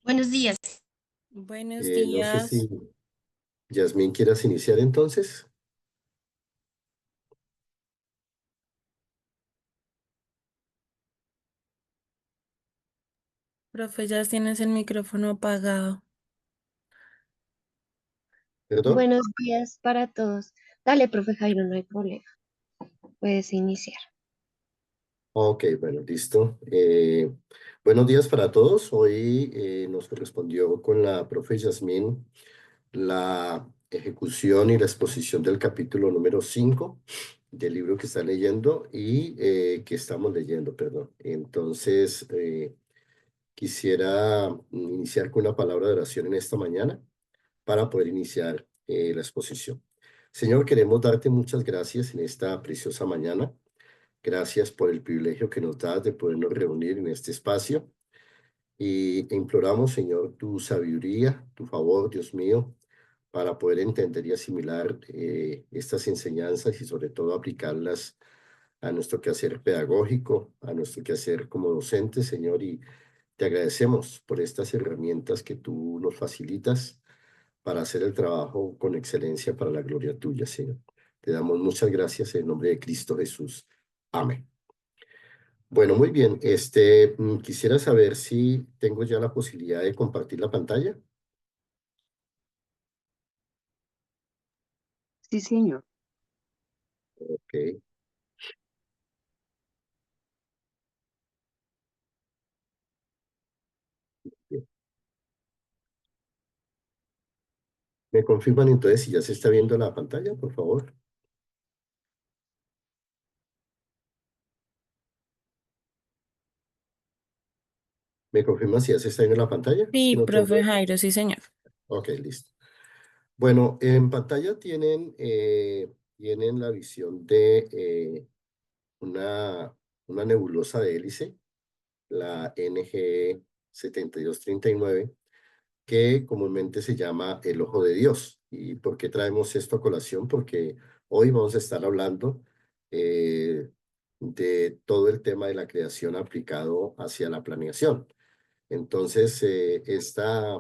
Buenos días. Buenos No sé si días, Yasmín quieras iniciar entonces. profe, ya tienes el micrófono apagado. ¿Perdón? Buenos días para todos. Dale, profe Jairo, no hay problema. Puedes iniciar. Ok, bueno, listo. Buenos días para todos. Hoy nos correspondió con la profe Yasmín la ejecución y la exposición del capítulo número 5 del libro que está leyendo y que estamos leyendo, perdón. Entonces, quisiera iniciar con una palabra de oración en esta mañana para poder iniciar la exposición. Señor, queremos darte muchas gracias en esta preciosa mañana. Gracias por el privilegio que nos das de podernos reunir en este espacio y imploramos, Señor, tu sabiduría, tu favor, Dios mío, para poder entender y asimilar estas enseñanzas y sobre todo aplicarlas a nuestro quehacer pedagógico, a nuestro quehacer como docentes, Señor, y te agradecemos por estas herramientas que tú nos facilitas para hacer el trabajo con excelencia para la gloria tuya, Señor. Te damos muchas gracias en nombre de Cristo Jesús. Amén. Bueno, muy bien. Quisiera saber si tengo ya la posibilidad de compartir la pantalla. Sí, señor. Ok. Bien. ¿Me confirman entonces si ya se está viendo la pantalla, por favor? ¿Me confirman si ya se está viendo la pantalla? Es que Sí, no profe tengo. Jairo, sí, señor. Ok, listo. Bueno, en pantalla tienen la visión de una, una nebulosa de hélice, la NGE 7239, que comúnmente se llama el ojo de Dios. ¿Y por qué traemos esto a colación? Porque hoy vamos a estar hablando eh, de todo el tema de la creación aplicado hacia la planeación. Entonces, esta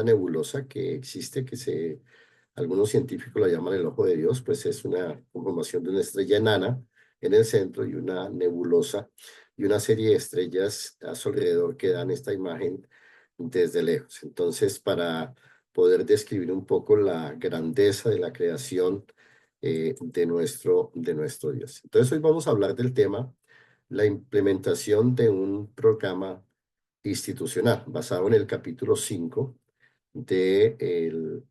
nebulosa que existe, algunos científicos la llaman el ojo de Dios, pues es una conformación de una estrella enana en el centro y una nebulosa y una serie de estrellas a su alrededor que dan esta imagen desde lejos. Entonces, para poder describir un poco la grandeza de la creación de nuestro Dios. Entonces, hoy vamos a hablar del tema, la implementación de un programa institucional basado en el capítulo 5 del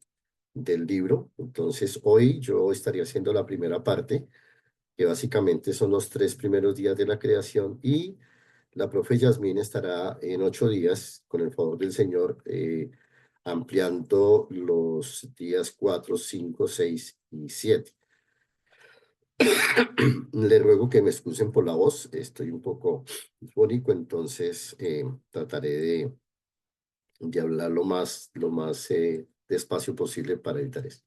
libro. Entonces, hoy yo estaría haciendo la primera parte, que básicamente son los 3 primeros días de la creación, y la profe Yasmín estará en 8 días, con el favor del Señor, ampliando los días 4, 5, 6 y 7. Le ruego que me excusen por la voz, estoy un poco fónico, entonces trataré de hablar lo más despacio posible para evitar esto.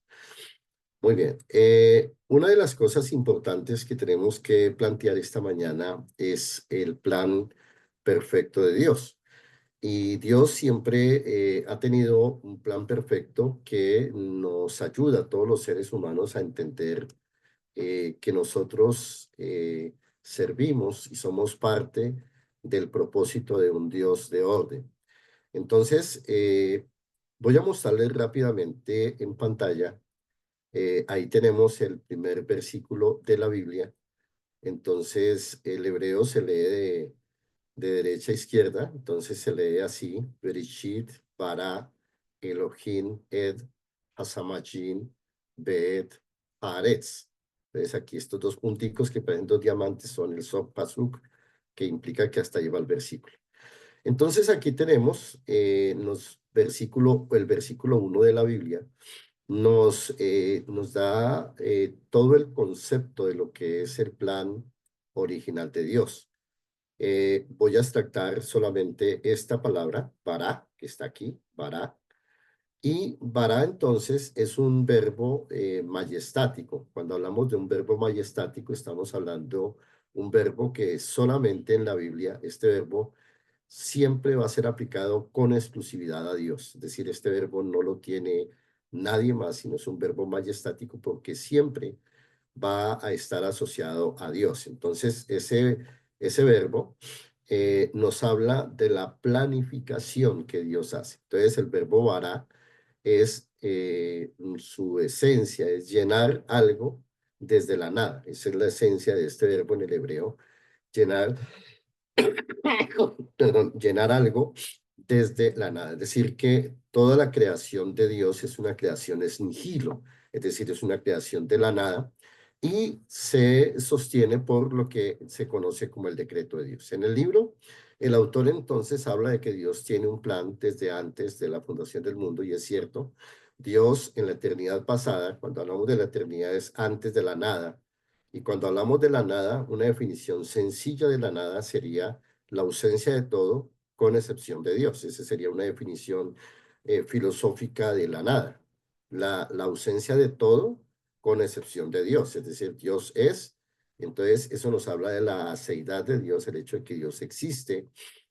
Muy bien. Una de las cosas importantes que tenemos que plantear esta mañana es el plan perfecto de Dios. Y Dios siempre ha tenido un plan perfecto que nos ayuda a todos los seres humanos a entender que nosotros servimos y somos parte del propósito de un Dios de orden. Entonces, voy a mostrarles rápidamente en pantalla. Ahí tenemos el primer versículo de la Biblia. Entonces, el hebreo se lee de derecha a izquierda. Entonces, se lee así: Bereshit bara Elohim ed hasamajin beet haaretz. Entonces, aquí estos dos punticos que parecen dos diamantes son el Sop Pasuk, que implica que hasta ahí va el versículo. Entonces, aquí tenemos el versículo 1 de la Biblia nos da todo el concepto de lo que es el plan original de Dios. Voy a extractar solamente esta palabra, bara, que está aquí, bara. Y bara entonces es un verbo majestático. Cuando hablamos de un verbo majestático, estamos hablando un verbo que solamente en la Biblia, este verbo siempre va a ser aplicado con exclusividad a Dios. Es decir, este verbo no lo tiene nadie más, sino es un verbo majestático porque siempre va a estar asociado a Dios. Entonces, ese verbo nos habla de la planificación que Dios hace. Entonces, el verbo vará es su esencia, es llenar algo desde la nada. Esa es la esencia de este verbo en el hebreo, llenar, perdón, llenar algo desde la nada. Es decir, que toda la creación de Dios es una creación es nihilo, es decir, es una creación de la nada y se sostiene por lo que se conoce como el decreto de Dios. En el libro, el autor entonces habla de que Dios tiene un plan desde antes de la fundación del mundo y es cierto, Dios en la eternidad pasada, cuando hablamos de la eternidad es antes de la nada, y cuando hablamos de la nada, una definición sencilla de la nada sería la ausencia de todo, con excepción de Dios. Esa sería una definición filosófica de la nada. La ausencia de todo, con excepción de Dios. Es decir, Dios es. Entonces, eso nos habla de la aceidad de Dios, el hecho de que Dios existe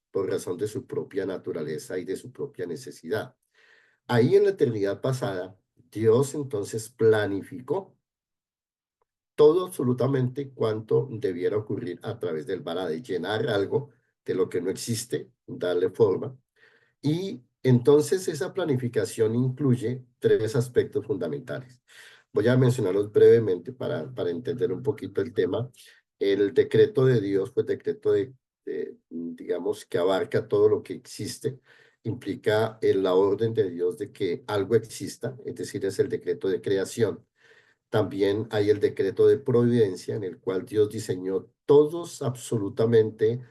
por razón de su propia naturaleza y de su propia necesidad. Ahí en la eternidad pasada, Dios entonces planificó todo absolutamente cuanto debiera ocurrir a través del vara, de llenar algo de lo que no existe, darle forma. Y entonces esa planificación incluye tres aspectos fundamentales. Voy a mencionarlos brevemente para entender un poquito el tema. El decreto de Dios, pues decreto digamos, que abarca todo lo que existe, implica en la orden de Dios de que algo exista, es decir, es el decreto de creación. También hay el decreto de providencia en el cual Dios diseñó todos, absolutamente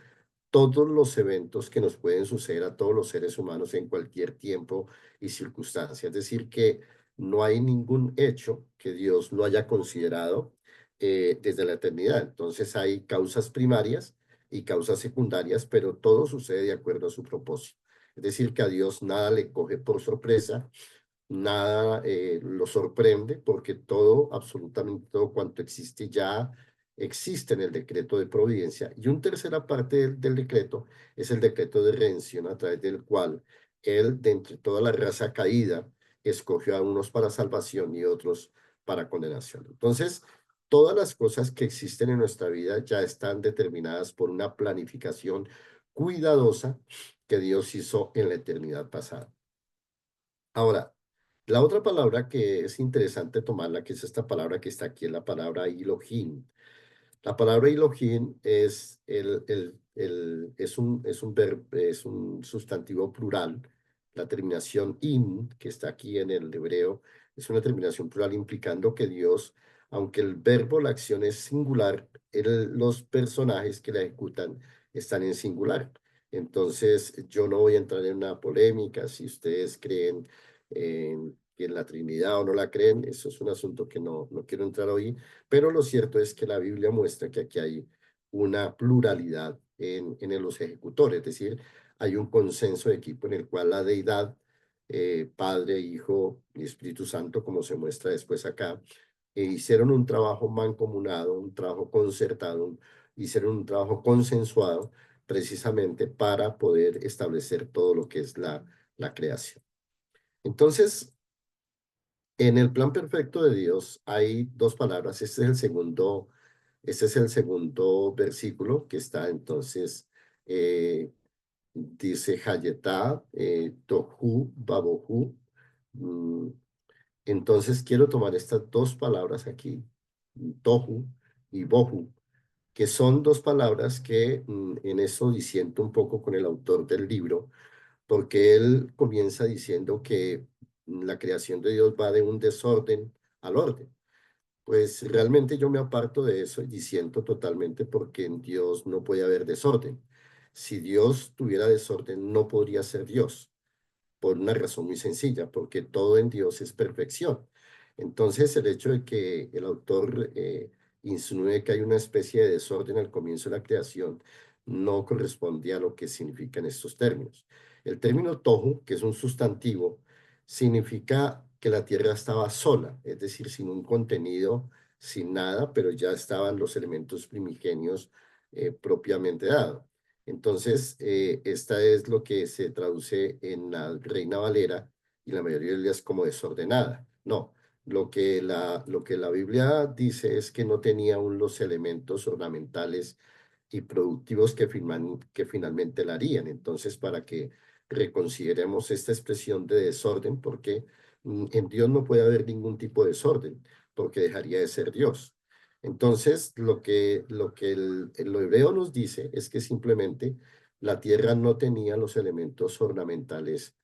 todos los eventos que nos pueden suceder a todos los seres humanos en cualquier tiempo y circunstancia. Es decir, que no hay ningún hecho que Dios no haya considerado desde la eternidad. Entonces hay causas primarias y causas secundarias, pero todo sucede de acuerdo a su propósito. Es decir, que a Dios nada le coge por sorpresa, nada lo sorprende porque todo, absolutamente todo cuanto existe ya existe en el decreto de providencia. Y una tercera parte del decreto es el decreto de redención a través del cual él, de entre toda la raza caída, escogió a unos para salvación y otros para condenación. Entonces, todas las cosas que existen en nuestra vida ya están determinadas por una planificación cuidadosa que Dios hizo en la eternidad pasada. Ahora, la otra palabra que es interesante tomarla, que es esta palabra que está aquí, es la palabra Elohim. La palabra Elohim es un sustantivo plural. La terminación in, que está aquí en el hebreo, es una terminación plural implicando que Dios, aunque el verbo, la acción es singular, los personajes que la ejecutan están en singular. Entonces, yo no voy a entrar en una polémica si ustedes creen que en la Trinidad o no la creen. Eso es un asunto que no quiero entrar hoy, pero lo cierto es que la Biblia muestra que aquí hay una pluralidad en los ejecutores, es decir, hay un consenso de equipo en el cual la deidad, Padre, Hijo y Espíritu Santo, como se muestra después acá, hicieron un trabajo mancomunado, un trabajo concertado, hicieron un trabajo consensuado precisamente para poder establecer todo lo que es la creación. Entonces, en el plan perfecto de Dios hay dos palabras. Este es el segundo versículo que está entonces, dice Hayetá, Tohu, Babohu. Mm, Entonces quiero tomar estas dos palabras aquí, Tohu y Bohu, que son dos palabras que en eso disiento un poco con el autor del libro, porque él comienza diciendo que la creación de Dios va de un desorden al orden. Pues realmente yo me aparto de eso y disiento totalmente porque en Dios no puede haber desorden. Si Dios tuviera desorden, no podría ser Dios por una razón muy sencilla, porque todo en Dios es perfección. Entonces, el hecho de que el autor insinúe que hay una especie de desorden al comienzo de la creación no corresponde a lo que significan estos términos. El término tohu, que es un sustantivo, significa que la tierra estaba sola, es decir, sin un contenido, sin nada, pero ya estaban los elementos primigenios propiamente dados. Entonces, esta es lo que se traduce en la Reina Valera y la mayoría de ellas como desordenada. No, lo que la Biblia dice es que no tenía aún los elementos ornamentales y productivos que finalmente la harían. Entonces, para que reconsideremos esta expresión de desorden, porque en Dios no puede haber ningún tipo de desorden, porque dejaría de ser Dios. Entonces, lo que el hebreo nos dice es que simplemente la tierra no tenía los elementos ornamentales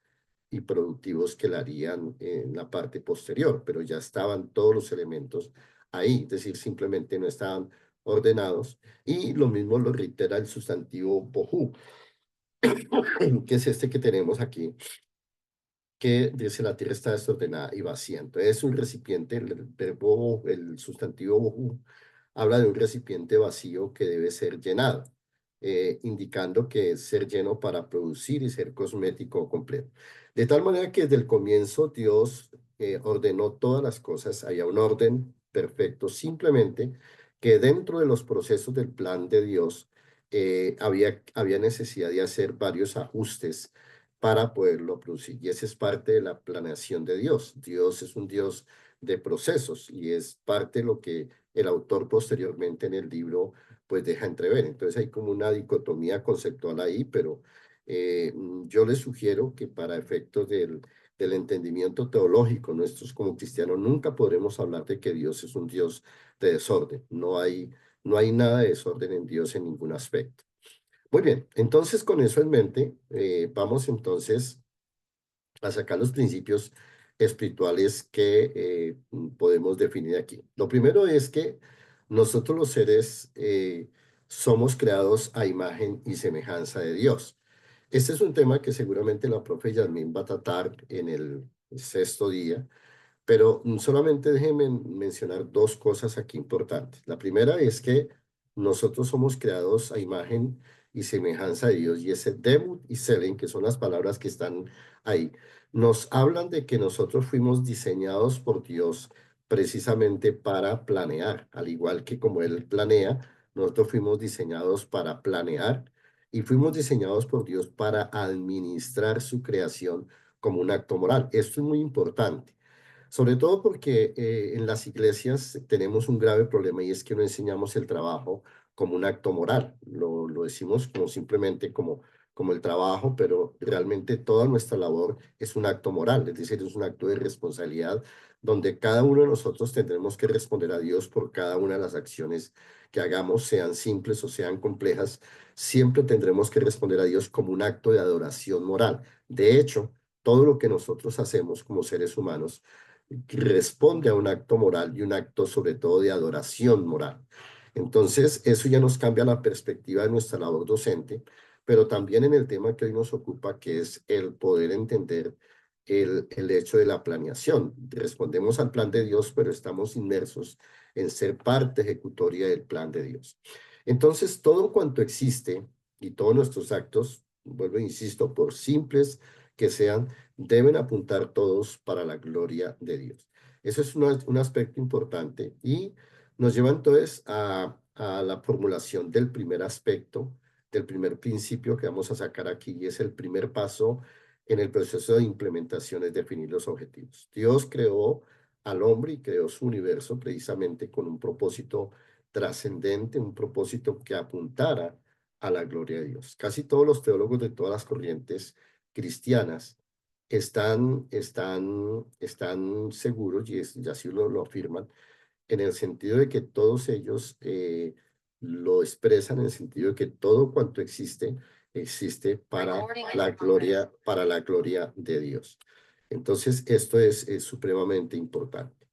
y productivos que la harían en la parte posterior, pero ya estaban todos los elementos ahí, es decir, simplemente no estaban ordenados. Y lo mismo lo reitera el sustantivo bohu, que es este que tenemos aquí, que dice la tierra está desordenada y vacía. Entonces es un recipiente, el verbo, el sustantivo bohu, habla de un recipiente vacío que debe ser llenado, indicando que es ser lleno para producir y ser cosmético o completo. De tal manera que desde el comienzo Dios ordenó todas las cosas, había un orden perfecto, simplemente que dentro de los procesos del plan de Dios había necesidad de hacer varios ajustes para poderlo producir. Y esa es parte de la planeación de Dios. Dios es un Dios de procesos y es parte de lo que el autor posteriormente en el libro pues deja entrever. Entonces hay como una dicotomía conceptual ahí, pero yo les sugiero que para efectos del entendimiento teológico, nosotros como cristianos nunca podremos hablar de que Dios es un Dios de desorden. No hay nada de desorden en Dios en ningún aspecto. Muy bien, entonces con eso en mente, vamos entonces a sacar los principios espirituales que podemos definir aquí. Lo primero es que nosotros los seres somos creados a imagen y semejanza de Dios. Este es un tema que seguramente la profe Yasmín va a tratar en el sexto día, pero solamente déjenme mencionar dos cosas aquí importantes. La primera es que nosotros somos creados a imagen y semejanza de Dios, y ese debut y selen, que son las palabras que están ahí, nos hablan de que nosotros fuimos diseñados por Dios precisamente para planear, al igual que como Él planea, nosotros fuimos diseñados para planear y fuimos diseñados por Dios para administrar su creación como un acto moral. Esto es muy importante. Sobre todo porque en las iglesias tenemos un grave problema y es que no enseñamos el trabajo como un acto moral. Lo decimos como simplemente como el trabajo, pero realmente toda nuestra labor es un acto moral, es decir, es un acto de responsabilidad donde cada uno de nosotros tendremos que responder a Dios por cada una de las acciones que hagamos, sean simples o sean complejas, siempre tendremos que responder a Dios como un acto de adoración moral. De hecho, todo lo que nosotros hacemos como seres humanos responde a un acto moral y un acto sobre todo de adoración moral. Entonces, eso ya nos cambia la perspectiva de nuestra labor docente, pero también en el tema que hoy nos ocupa, que es el poder entender el hecho de la planeación. Respondemos al plan de Dios, pero estamos inmersos en ser parte ejecutoria del plan de Dios. Entonces, todo cuanto existe y todos nuestros actos, vuelvo e insisto, por simples que sean, deben apuntar todos para la gloria de Dios. Eso es un aspecto importante y nos lleva entonces a la formulación del primer aspecto, del primer principio que vamos a sacar aquí, y es el primer paso en el proceso de implementación, es definir los objetivos. Dios creó al hombre y creó su universo precisamente con un propósito trascendente, un propósito que apuntara a la gloria de Dios. Casi todos los teólogos de todas las corrientes cristianas están seguros, y así lo afirman, en el sentido de que todos ellos lo expresan en el sentido de que todo cuanto existe, existe para la gloria de Dios. Entonces, esto es supremamente importante.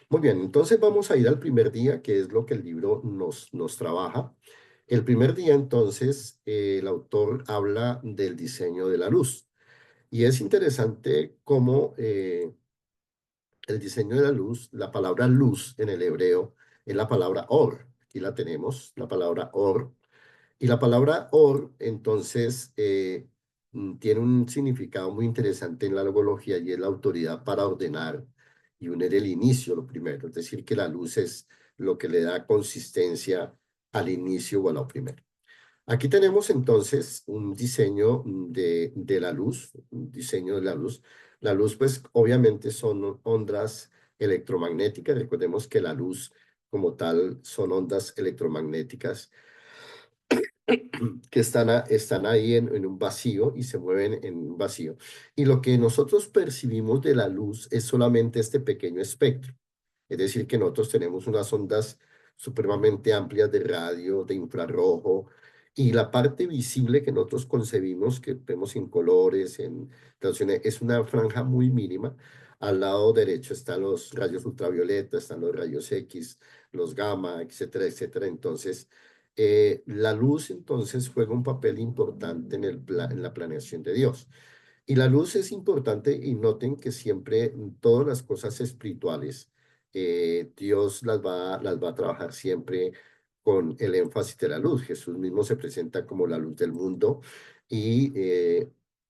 Muy bien, entonces vamos a ir al primer día, que es lo que el libro nos trabaja. El primer día, entonces, el autor habla del diseño de la luz. Y es interesante cómo el diseño de la luz, la palabra luz en el hebreo es la palabra or. Aquí la tenemos, la palabra or. Y la palabra or, entonces, tiene un significado muy interesante en la logología y es la autoridad para ordenar y unir el inicio, lo primero. Es decir, que la luz es lo que le da consistencia al inicio o a lo primero. Aquí tenemos entonces un diseño de la luz, un diseño de la luz. La luz, pues, obviamente son ondas electromagnéticas. Recordemos que la luz como tal son ondas electromagnéticas que están ahí en un vacío y se mueven en un vacío. Y lo que nosotros percibimos de la luz es solamente este pequeño espectro. Es decir, que nosotros tenemos unas ondas supremamente amplias de radio, de infrarrojo, y la parte visible que nosotros concebimos, que vemos en colores, en traducciones, es una franja muy mínima. Al lado derecho están los rayos ultravioleta, están los rayos X, los gamma, etcétera, etcétera. Entonces, la luz entonces juega un papel importante en en la planeación de Dios. Y la luz es importante y noten que siempre todas las cosas espirituales, Dios las va a trabajar siempre con el énfasis de la luz. Jesús mismo se presenta como la luz del mundo y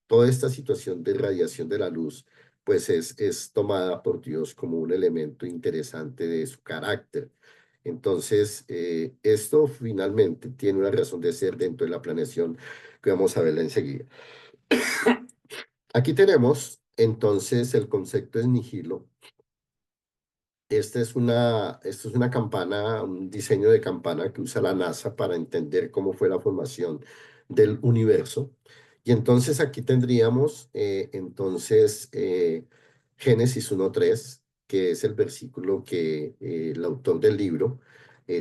toda esta situación de radiación de la luz, pues es tomada por Dios como un elemento interesante de su carácter. Entonces, esto finalmente tiene una razón de ser dentro de la planeación que vamos a verla enseguida. Aquí tenemos entonces el concepto de nihilo. Esto es una campana, un diseño de campana que usa la NASA para entender cómo fue la formación del universo. Y entonces aquí tendríamos Génesis 1:3, que es el versículo que el autor del libro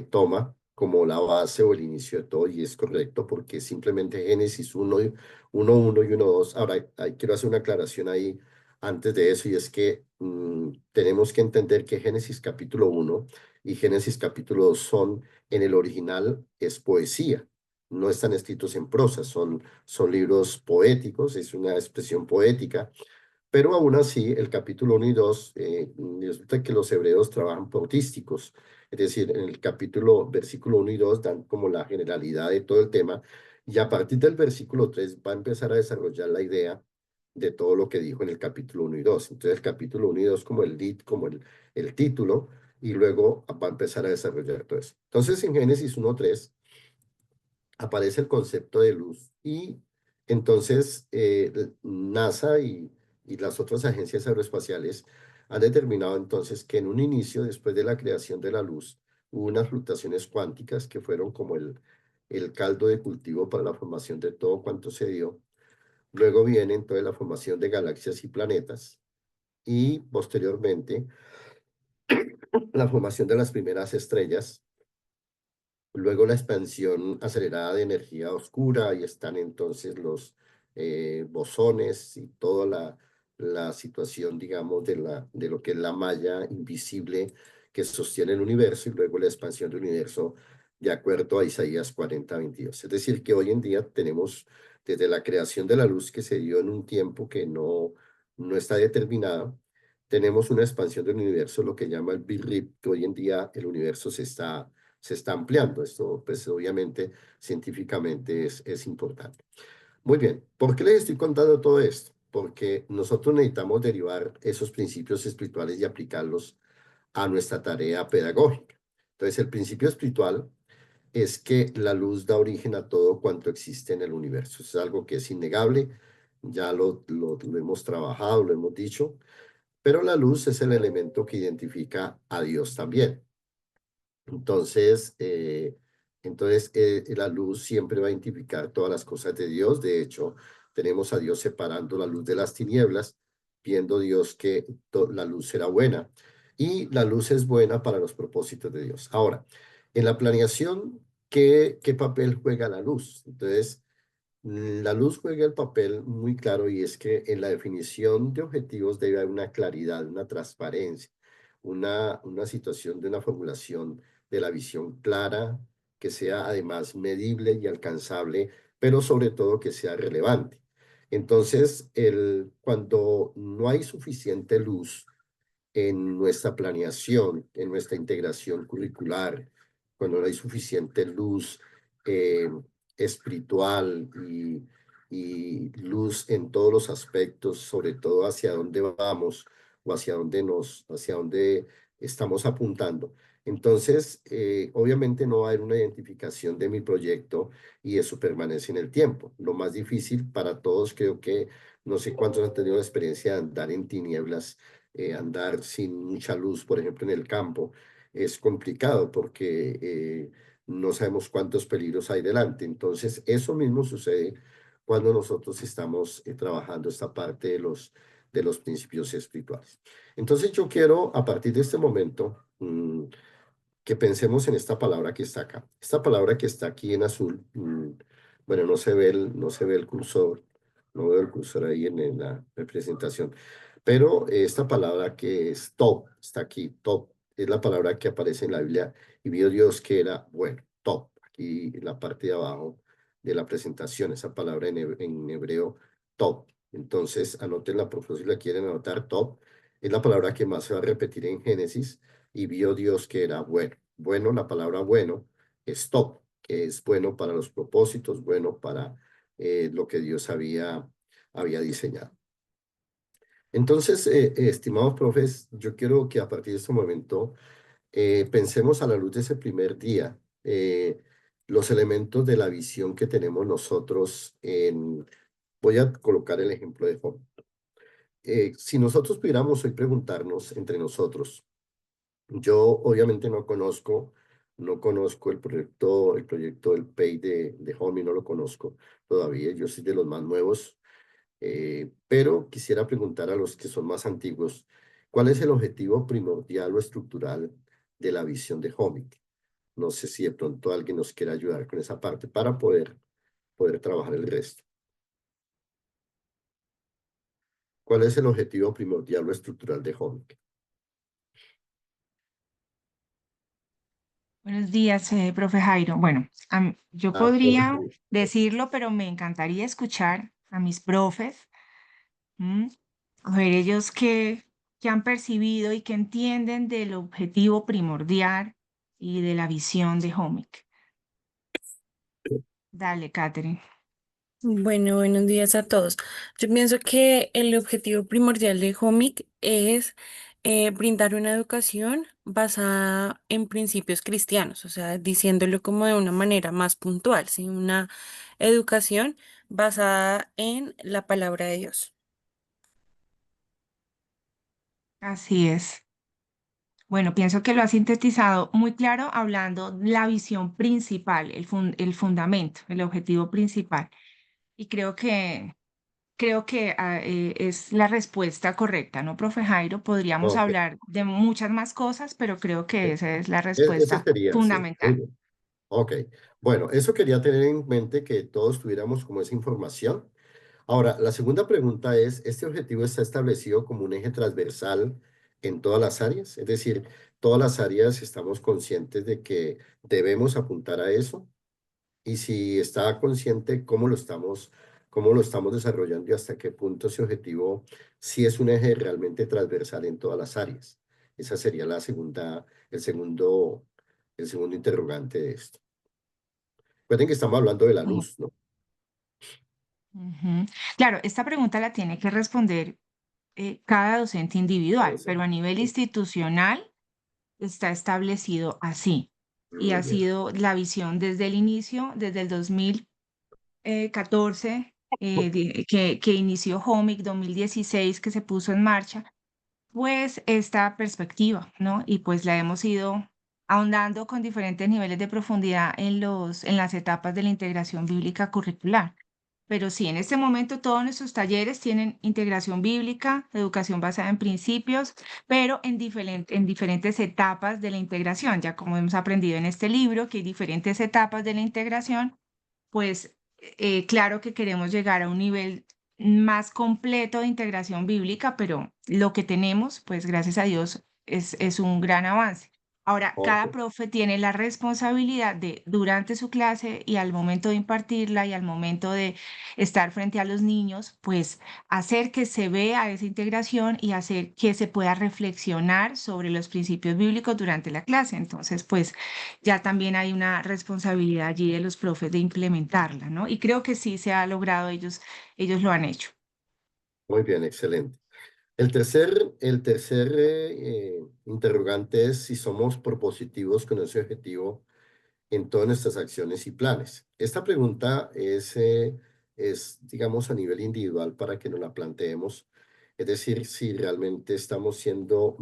toma como la base o el inicio de todo, y es correcto porque simplemente Génesis 1:1 y 1:2. Ahora, quiero hacer una aclaración ahí antes de eso, y es que tenemos que entender que Génesis capítulo 1 y Génesis capítulo 2 son, en el original, es poesía. No están escritos en prosa, son libros poéticos, es una expresión poética, pero aún así el capítulo 1 y 2, resulta que los hebreos trabajan protísticos, es decir, en el versículo 1 y 2 dan como la generalidad de todo el tema, y a partir del versículo 3 va a empezar a desarrollar la idea de todo lo que dijo en el capítulo 1 y 2. Entonces el capítulo 1 y 2 como el lead, como el título, y luego va a empezar a desarrollar todo eso. Entonces en Génesis 1:3 aparece el concepto de luz, y entonces NASA y las otras agencias aeroespaciales han determinado entonces que en un inicio, después de la creación de la luz, hubo unas fluctuaciones cuánticas que fueron como el caldo de cultivo para la formación de todo cuanto se dio. Luego viene entonces la formación de galaxias y planetas, y posteriormente la formación de las primeras estrellas. Luego la expansión acelerada de energía oscura, y están entonces los bosones y toda la situación, digamos, de lo que es la malla invisible que sostiene el universo, y luego la expansión del universo de acuerdo a Isaías 40:22. Es decir, que hoy en día tenemos desde la creación de la luz, que se dio en un tiempo que no está determinado, tenemos una expansión del universo, lo que llama el Big Rip, que hoy en día el universo se está ampliando. Esto, pues obviamente, científicamente es importante. Muy bien, ¿por qué les estoy contando todo esto? Porque nosotros necesitamos derivar esos principios espirituales y aplicarlos a nuestra tarea pedagógica. Entonces, el principio espiritual es que la luz da origen a todo cuanto existe en el universo. Es algo que es innegable, ya lo hemos trabajado, lo hemos dicho, pero la luz es el elemento que identifica a Dios también. Entonces, la luz siempre va a identificar todas las cosas de Dios. De hecho, tenemos a Dios separando la luz de las tinieblas, viendo Dios que la luz será buena. Y la luz es buena para los propósitos de Dios. Ahora, en la planeación, ¿qué papel juega la luz? Entonces, la luz juega el papel muy claro, y es que en la definición de objetivos debe haber una claridad, una transparencia, una situación de una formulación de la visión clara, que sea además medible y alcanzable, pero sobre todo que sea relevante. Entonces, cuando no hay suficiente luz en nuestra planeación, en nuestra integración curricular, cuando no hay suficiente luz eh, espiritual y luz en todos los aspectos, sobre todo hacia dónde vamos o hacia dónde estamos apuntando. Entonces, obviamente no va a haber una identificación de mi proyecto y eso permanece en el tiempo. Lo más difícil para todos, creo que no sé cuántos han tenido la experiencia de andar en tinieblas, andar sin mucha luz, por ejemplo, en el campo, es complicado porque no sabemos cuántos peligros hay delante. Entonces, eso mismo sucede cuando nosotros estamos trabajando esta parte de los principios espirituales. Entonces, yo quiero, a partir de este momento, que pensemos en esta palabra que está acá. Esta palabra que está aquí en azul, bueno, no se ve el cursor, no veo el cursor ahí en la representación, pero esta palabra que es top, está aquí, top, es la palabra que aparece en la Biblia y vio Dios que era bueno, top, aquí en la parte de abajo de la presentación, esa palabra en hebreo, top. Entonces, anótenla por favor si la quieren anotar, top, es la palabra que más se va a repetir en Génesis y vio Dios que era bueno. Bueno, la palabra bueno es top, que es bueno para los propósitos, bueno para lo que Dios había diseñado. Entonces, estimados profes, yo quiero que a partir de este momento pensemos a la luz de ese primer día, los elementos de la visión que tenemos nosotros voy a colocar el ejemplo de Job. Si nosotros pudiéramos hoy preguntarnos entre nosotros, yo obviamente no conozco el proyecto del PEI de Homey, no lo conozco todavía, yo soy de los más nuevos, pero quisiera preguntar a los que son más antiguos, ¿cuál es el objetivo primordial o estructural de la visión de Homey? No sé si de pronto alguien nos quiera ayudar con esa parte para poder trabajar el resto. ¿Cuál es el objetivo primordial o estructural de Homey? Buenos días, profe Jairo. Bueno, yo Ah, podría decirlo, pero me encantaría escuchar a mis profes, ¿m? A ver ellos qué han percibido y qué entienden del objetivo primordial y de la visión de Homic. Dale, Catherine. Bueno, buenos días a todos. Yo pienso que el objetivo primordial de Homic es brindar una educación basada en principios cristianos, o sea, diciéndolo como de una manera más puntual, ¿sí? Una educación basada en la palabra de Dios. Así es. Bueno, pienso que lo ha sintetizado muy claro hablando la visión principal, el fundamento, el objetivo principal. Y creo que es la respuesta correcta, ¿no, profe Jairo? Podríamos ok. hablar de muchas más cosas, pero creo que esa es la Ese respuesta sería, sí. Muy fundamental. bien. Ok, bueno, eso quería tener en mente que todos tuviéramos como esa información. Ahora, la segunda pregunta es, ¿este objetivo está establecido como un eje transversal en todas las áreas? Es decir, todas las áreas estamos conscientes de que debemos apuntar a eso y si está consciente, cómo lo estamos desarrollando y hasta qué punto ese objetivo sí es un eje realmente transversal en todas las áreas. Esa sería el segundo interrogante de esto. Recuerden que estamos hablando de la Ujú. luz, ¿no? Ujú. Claro, esta pregunta la tiene que responder cada docente individual, Entonces, pero a nivel sí, institucional está establecido así y muy ha bien. sido la visión desde el inicio, desde el 2014, que inició HOMIC, 2016 que se puso en marcha, pues esta perspectiva, ¿no? Y pues la hemos ido ahondando con diferentes niveles de profundidad en las etapas de la integración bíblica curricular. Pero sí, en este momento todos nuestros talleres tienen integración bíblica, educación basada en principios, pero en diferentes etapas de la integración. Ya como hemos aprendido en este libro, que hay diferentes etapas de la integración, pues claro que queremos llegar a un nivel más completo de integración bíblica, pero lo que tenemos, pues gracias a Dios, es un gran avance. Ahora, Ok, cada profe tiene la responsabilidad de, durante su clase y al momento de impartirla y al momento de estar frente a los niños, pues hacer que se vea esa integración y hacer que se pueda reflexionar sobre los principios bíblicos durante la clase. Entonces, pues ya también hay una responsabilidad allí de los profes de implementarla, ¿no? Y creo que sí se ha logrado, ellos lo han hecho. muy bien, excelente. El tercer interrogante es si somos propositivos con ese objetivo en todas nuestras acciones y planes. Esta pregunta es, digamos, a nivel individual para que nos la planteemos. Es decir, si realmente estamos siendo,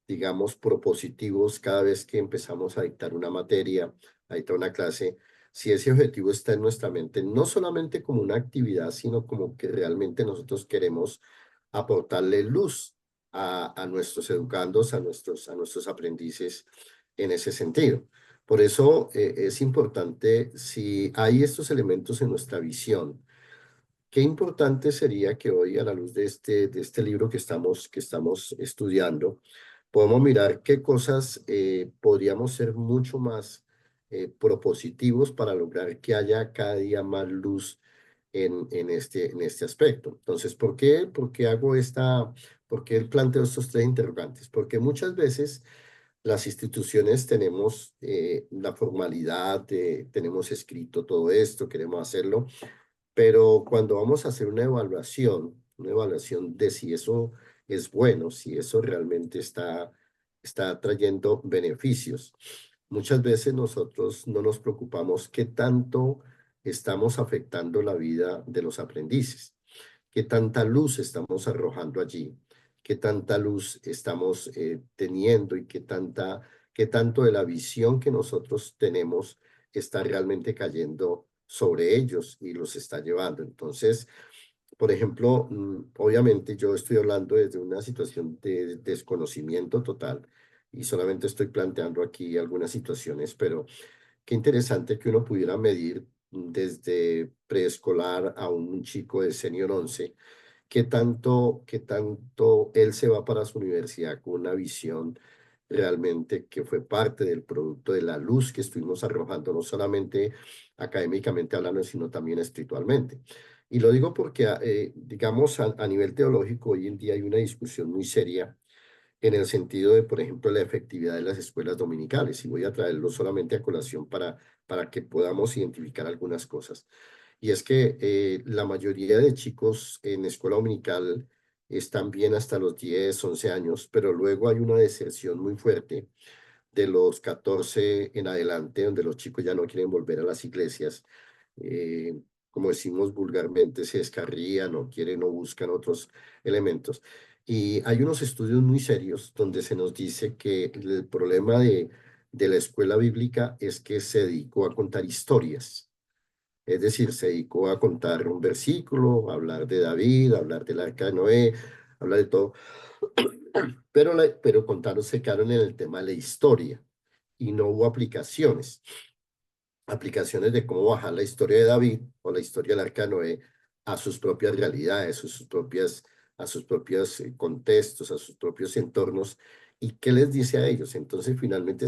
digamos, propositivos cada vez que empezamos a dictar una materia, a dictar una clase, si ese objetivo está en nuestra mente, no solamente como una actividad, sino como que realmente nosotros queremos aportarle luz a nuestros educandos, a nuestros aprendices en ese sentido. Por eso es importante, si hay estos elementos en nuestra visión, qué importante sería que hoy, a la luz de este libro que estamos estudiando, podamos mirar qué cosas podríamos ser mucho más propositivos para lograr que haya cada día más luz en este aspecto. Entonces, ¿por qué planteo estos tres interrogantes? Porque muchas veces las instituciones tenemos la formalidad, tenemos escrito todo esto, queremos hacerlo, pero cuando vamos a hacer una evaluación de si eso es bueno, si eso realmente está trayendo beneficios, muchas veces nosotros no nos preocupamos qué tanto estamos afectando la vida de los aprendices, qué tanta luz estamos arrojando allí, qué tanta luz estamos teniendo y qué tanto de la visión que nosotros tenemos está realmente cayendo sobre ellos y los está llevando. Entonces, por ejemplo, obviamente yo estoy hablando desde una situación de desconocimiento total y solamente estoy planteando aquí algunas situaciones, pero qué interesante que uno pudiera medir desde preescolar a un chico de senior 11 qué tanto él se va para su universidad con una visión realmente que fue parte del producto de la luz que estuvimos arrojando, no solamente académicamente hablando, sino también espiritualmente. Y lo digo porque, digamos, a nivel teológico, hoy en día hay una discusión muy seria en el sentido de, por ejemplo, la efectividad de las escuelas dominicales. Y voy a traerlo solamente a colación para que podamos identificar algunas cosas. Y es que la mayoría de chicos en escuela dominical están bien hasta los 10, 11 años, pero luego hay una deserción muy fuerte de los 14 en adelante, donde los chicos ya no quieren volver a las iglesias. eh, Como decimos vulgarmente, se descarrían o quieren o buscan otros elementos. Y hay unos estudios muy serios donde se nos dice que el problema de la escuela bíblica es que se dedicó a contar historias. Es decir, se dedicó a contar un versículo, a hablar de David, a hablar del arca de Noé, a hablar de todo, pero contaron, se quedaron en el tema de la historia y no hubo aplicaciones de cómo bajar la historia de David o la historia del arca de Noé a sus propias realidades, a sus propios contextos, a sus propios entornos, y qué les dice a ellos. Entonces, finalmente,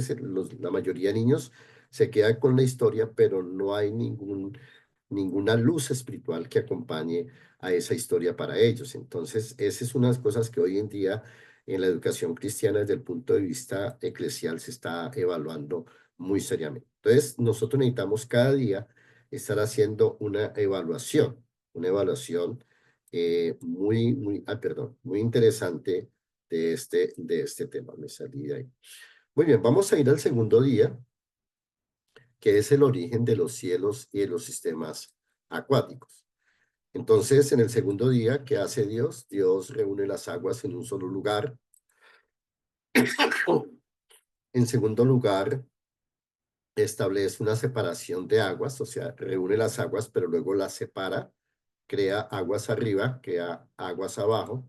la mayoría de niños se queda con la historia, pero no hay ninguna luz espiritual que acompañe a esa historia para ellos. Entonces, esa es una de las cosas que hoy en día en la educación cristiana desde el punto de vista eclesial se está evaluando muy seriamente. Entonces, nosotros necesitamos cada día estar haciendo una evaluación muy interesante de este tema. Me salí de ahí. Muy bien, vamos a ir al segundo día, que es el origen de los cielos y de los sistemas acuáticos. Entonces, en el segundo día, ¿qué hace Dios? Dios reúne las aguas en un solo lugar. En segundo lugar, establece una separación de aguas, o sea, reúne las aguas, pero luego las separa, crea aguas arriba, crea aguas abajo,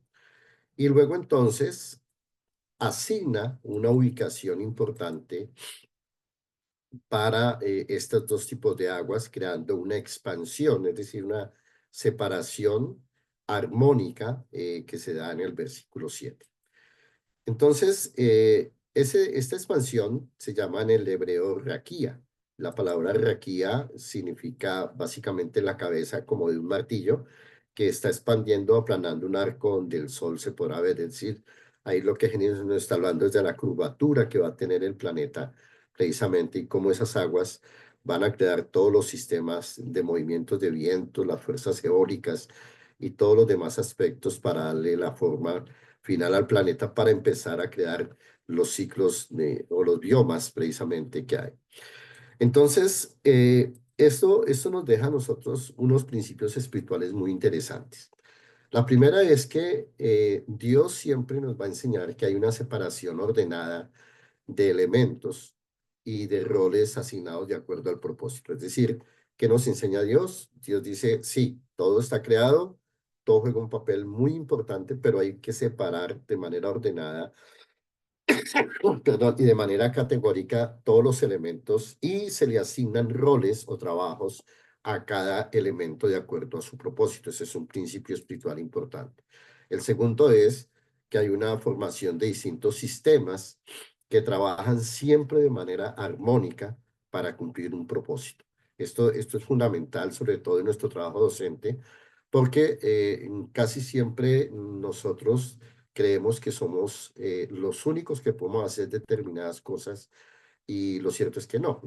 y luego entonces asigna una ubicación importante para estos dos tipos de aguas, creando una expansión, es decir, una separación armónica que se da en el versículo 7. Entonces, esta expansión se llama en el hebreo raquía. La palabra raquía significa básicamente la cabeza como de un martillo que está expandiendo, aplanando un arco donde el sol se podrá ver. Es decir, ahí lo que Génesis nos está hablando es de la curvatura que va a tener el planeta precisamente y cómo esas aguas van a crear todos los sistemas de movimientos de viento, las fuerzas eólicas y todos los demás aspectos para darle la forma final al planeta para empezar a crear los ciclos o los biomas precisamente que hay. Entonces, esto nos deja a nosotros unos principios espirituales muy interesantes. La primera es que Dios siempre nos va a enseñar que hay una separación ordenada de elementos y de roles asignados de acuerdo al propósito. Es decir, ¿qué nos enseña Dios? Dios dice, sí, todo está creado, todo juega un papel muy importante, pero hay que separar de manera ordenada, perdón, y de manera categórica todos los elementos y se le asignan roles o trabajos a cada elemento de acuerdo a su propósito. Ese es un principio espiritual importante. El segundo es que hay una formación de distintos sistemas que trabajan siempre de manera armónica para cumplir un propósito. Esto es fundamental, sobre todo en nuestro trabajo docente, porque casi siempre nosotros creemos que somos los únicos que podemos hacer determinadas cosas y lo cierto es que no.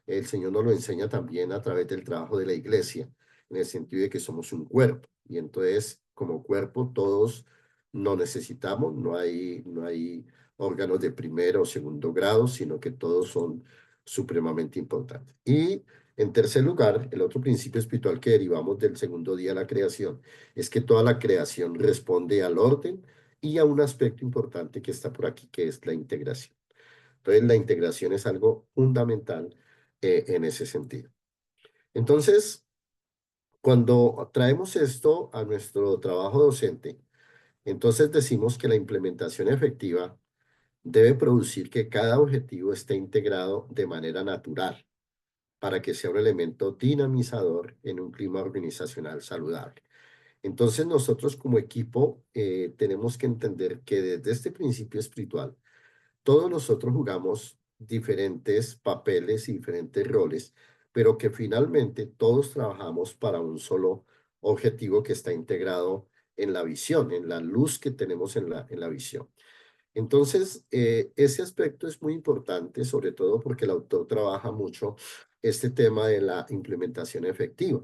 El Señor nos lo enseña también a través del trabajo de la iglesia, en el sentido de que somos un cuerpo y entonces como cuerpo todos nos necesitamos, no hay órganos de primero o segundo grado, sino que todos son supremamente importantes. Y en tercer lugar, el otro principio espiritual que derivamos del segundo día de la creación es que toda la creación responde al orden y a un aspecto importante que está por aquí, que es la integración. Entonces, la integración es algo fundamental en ese sentido. Entonces, cuando traemos esto a nuestro trabajo docente, entonces decimos que la implementación efectiva debe producir que cada objetivo esté integrado de manera natural para que sea un elemento dinamizador en un clima organizacional saludable. Entonces nosotros como equipo tenemos que entender que desde este principio espiritual, todos nosotros jugamos diferentes papeles y diferentes roles, pero que finalmente todos trabajamos para un solo objetivo que está integrado en la visión, en la luz que tenemos en la visión. Entonces, ese aspecto es muy importante, sobre todo porque el autor trabaja mucho este tema de la implementación efectiva.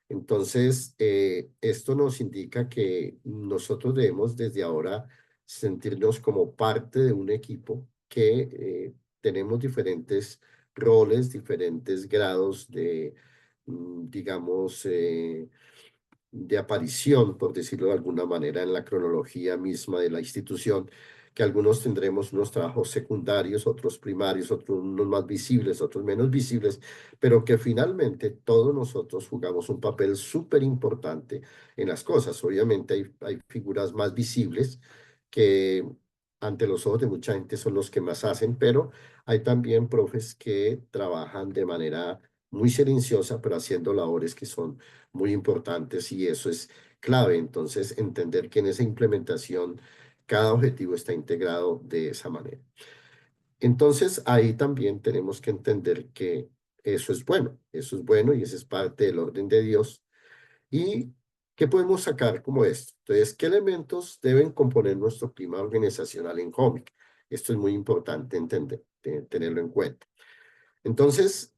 Entonces, esto nos indica que nosotros debemos desde ahora sentirnos como parte de un equipo que tenemos diferentes roles, diferentes grados de, digamos, de aparición, por decirlo de alguna manera, en la cronología misma de la institución, que algunos tendremos unos trabajos secundarios, otros primarios, otros unos más visibles, otros menos visibles, pero que finalmente todos nosotros jugamos un papel súper importante en las cosas. Obviamente hay figuras más visibles que ante los ojos de mucha gente son los que más hacen, pero hay también profes que trabajan de manera muy silenciosa, pero haciendo labores que son muy importantes y eso es clave. Entonces, entender que en esa implementación cada objetivo está integrado de esa manera. Entonces, ahí también tenemos que entender que eso es bueno y eso es parte del orden de Dios. ¿Y qué podemos sacar como esto? Entonces, ¿qué elementos deben componer nuestro clima organizacional en Homic? Esto es muy importante entender, tenerlo en cuenta. Entonces,